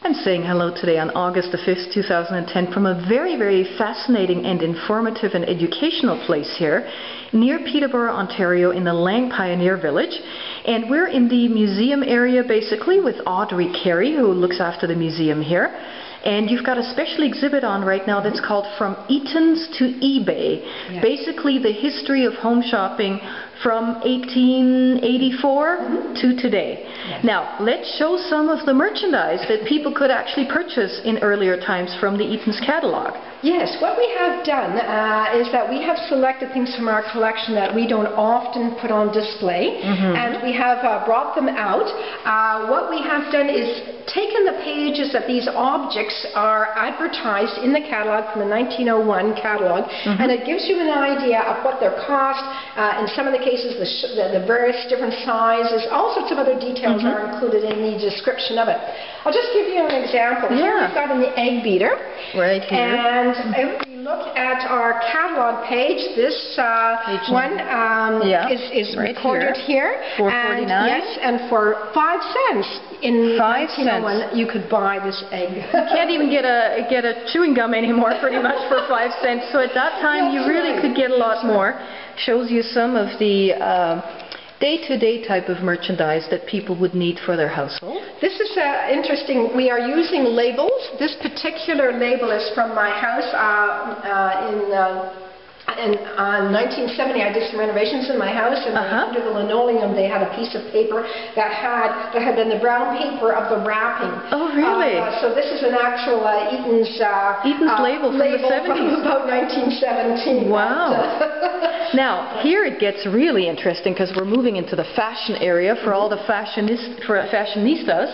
I'm saying hello today on August the 5th, 2010 from a very, very fascinating and informative and educational place here near Peterborough, Ontario in the Lang Pioneer Village. And we're in the museum area basically with Audrey Carey, who looks after the museum here. And you've got a special exhibit on right now that's called From Eaton's to eBay. Yeah. Basically the history of home shopping from 1884 to today. Yes. Now, let's show some of the merchandise that people could actually purchase in earlier times from the Eaton's catalog. Yes, what we have done is that we have selected things from our collection that we don't often put on display, and we have brought them out. What we have done is taken the pages that these objects are advertised in the catalog from the 1901 catalog, and it gives you an idea of what their cost. In some of the cases, the various different sizes, all sorts of other details are included in the description of it. I'll just give you an example. Here we've got an egg beater. Right here. And if we look at our catalog page, this one is right recorded here. $4.49. Yes, and for 5 cents in 1901 you could buy this egg. You can't even get a chewing gum anymore pretty much for 5 cents. So at that time you really could get a lot more. Shows you some of the day-to-day type of merchandise that people would need for their household. This is interesting. We are using labels. This particular label is from my house in 1970. I did some renovations in my house, and under the linoleum they had a piece of paper that had been the brown paper of the wrapping. Oh, really? So this is an actual Eaton's label from the 70s. From about 1917. Wow. Now, here it gets really interesting because we're moving into the fashion area for all the fashionistas.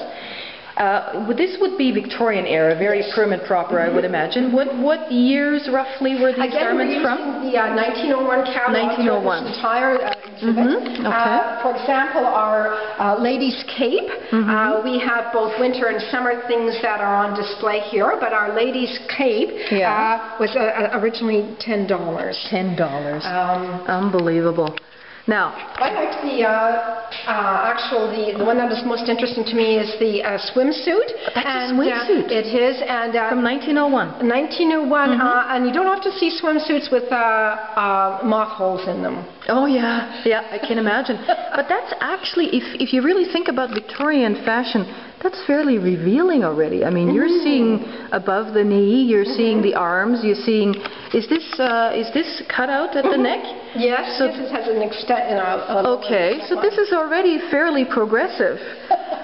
This would be Victorian era, very prim and proper, I would imagine. What years roughly were these garments from? The 1901 catalog. 1901. This entire exhibit. For example, our ladies' cape. We have both winter and summer things that are on display here, but our ladies' cape was originally $10. $10. Unbelievable. Now, I like the one that is most interesting to me is the swimsuit. That's a swimsuit. It is, and from 1901. 1901, and you don't often see swimsuits with moth holes in them. Oh yeah, I can imagine. But that's actually, if you really think about Victorian fashion, that's fairly revealing already. I mean, you're seeing above the knee, you're seeing the arms, you're seeing. Is this cut out at the neck? Yes. So this has an extent. Okay, so this is already fairly progressive.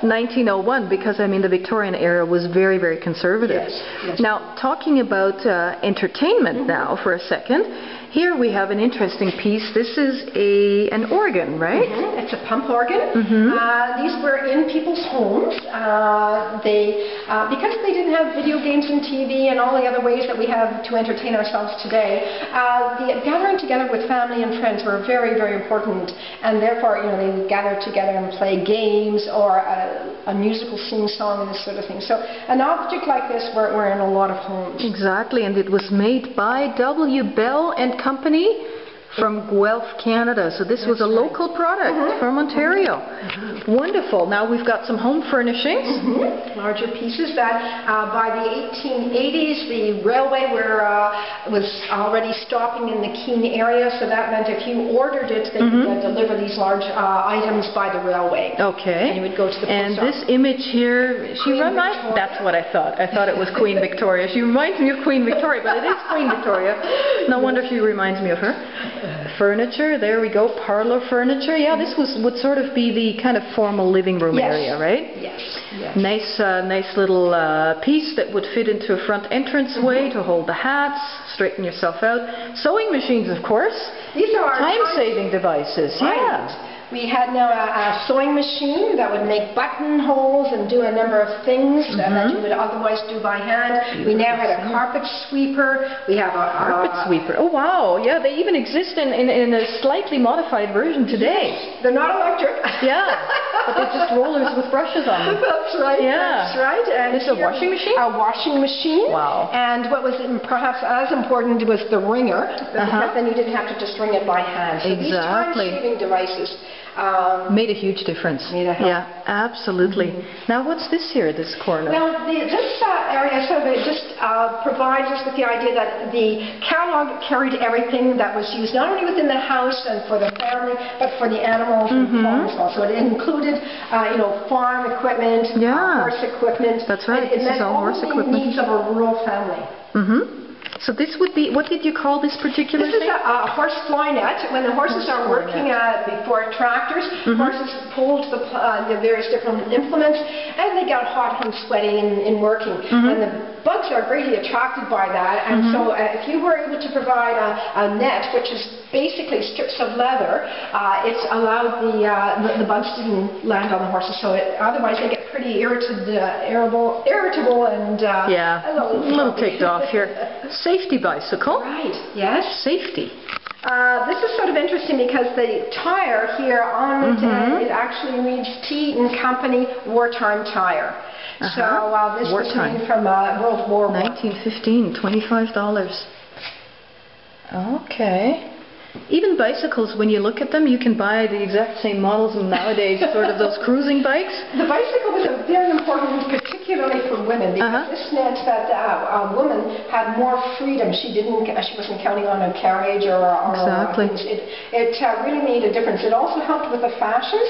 1901, because I mean the Victorian era was very, very conservative. Yes. Now, talking about entertainment now for a second. Here we have an interesting piece. This is an organ, right? It's a pump organ. These were in people's homes. Because they didn't have video games and TV and all the other ways that we have to entertain ourselves today, the gathering together with family and friends were very, very important. And therefore, they would gather together and play games or a musical sing-song and this sort of thing. So an object like this were in a lot of homes. Exactly, and it was made by W. Bell and Company from Guelph, Canada. So this was a local product from Ontario. Wonderful. Now we've got some home furnishings. Larger pieces that by the 1880s the railway was already stopping in the Keene area, so that meant if you ordered it, they could deliver these large items by the railway. Okay. And you would go to the post office. This image here, that's what I thought. I thought it was Queen Victoria. She reminds me of Queen Victoria, but it is Queen Victoria. No wonder she reminds me of her. Furniture, there we go, parlor furniture. Yeah, this would sort of be the kind of formal living room area, right? Yes. Nice little piece that would fit into a front entranceway to hold the hats, straighten yourself out. Sewing machines, of course. These are time-saving devices. Right. Yeah. We had now a sewing machine that would make buttonholes and do a number of things that you would otherwise do by hand. We now had a carpet sweeper. We have a carpet sweeper. Oh wow! Yeah, they even exist in a slightly modified version today. Yes, they're not electric. Yeah, but they're just rollers with brushes on them. That's right. Yeah. That's right. And it's a washing machine. A washing machine. Wow. And what was perhaps as important was the wringer, because then you didn't have to just wring it by hand. So these time-saving devices. Made a huge difference. Yeah, absolutely. Now what's this here, this corner? Well, this area sort of just provides us with the idea that the catalog carried everything that was used not only within the house and for the family, but for the animals and farm as well. So it included, farm equipment, horse equipment. That's right. It meant all horse the equipment. needs of a rural family. So this would be, what did you call this particular thing? This is a horse fly net. When the horses are working before tractors, horses pulled the various different implements, and they got hot and sweaty in working. And the bugs are greatly attracted by that, and so if you were able to provide a net, which is basically strips of leather, it's allowed the bugs to land on the horses, so otherwise they get pretty irritable and a little ticked off here. Safety bicycle. Right, yes. Safety. This is sort of interesting because the tire here on it, it actually reads T and Company wartime tire. So this was made from World War I. 1915, $25. Okay. Even bicycles, when you look at them, you can buy the exact same models nowadays, sort of those cruising bikes. The bicycle was very important, particularly for women, because this meant that a woman had more freedom. She wasn't counting on a carriage or it really made a difference. It also helped with the fashions,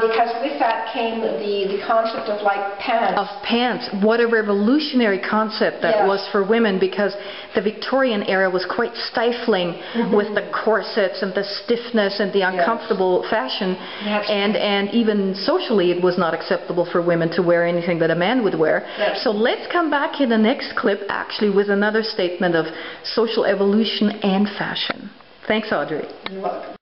because with that came the concept of pants. Of pants. What a revolutionary concept that was for women, because the Victorian era was quite stifling with the corsets and the stiffness and the uncomfortable fashion, and even socially it was not acceptable for women to wear anything that a man would wear. So let's come back in the next clip actually with another statement of social evolution and fashion. Thanks, Audrey. You're welcome.